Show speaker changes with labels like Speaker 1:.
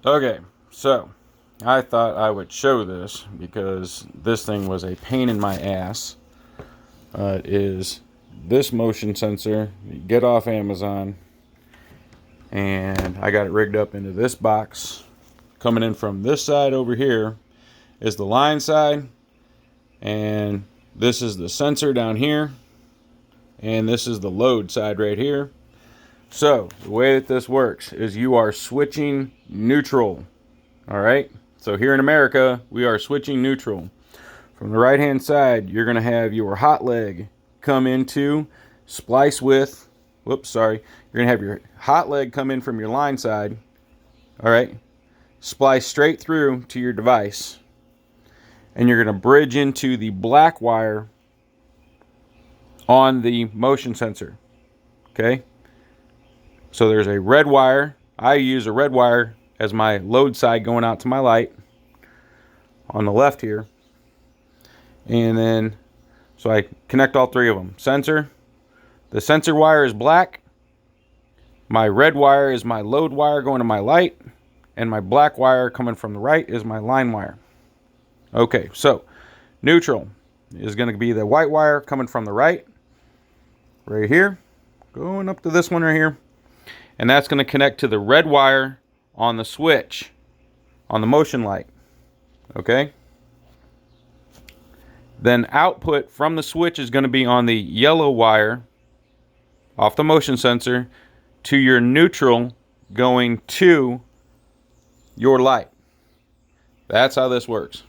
Speaker 1: Okay, so I thought I would show this because this thing was a pain in my ass. It is this motion sensor you get off Amazon, and I got it rigged up into this box. Coming in from this side over here is the line side, and this is the sensor down here, and this is the load side right here. So the way that this works is you are switching neutral. All right, so here in America we are switching neutral. From the right hand side, you're going to have your hot leg come into splice with, whoops, sorry, you're going to have your hot leg come in from your line side. All right, splice straight through to your device, and you're going to bridge into the black wire on the motion sensor. Okay, so there's a red wire. I use a red wire as my load side going out to my light on the left here. And then, so I connect all three of them. Sensor, the sensor wire is black. My red wire is my load wire going to my light. And my black wire coming from the right is my line wire. Okay, so neutral is going to be the white wire coming from the right here, going up to this one right here, and that's going to connect to the red wire on the switch on the motion light. Okay, then output from the switch is going to be on the yellow wire off the motion sensor to your neutral going to your light. That's how this works.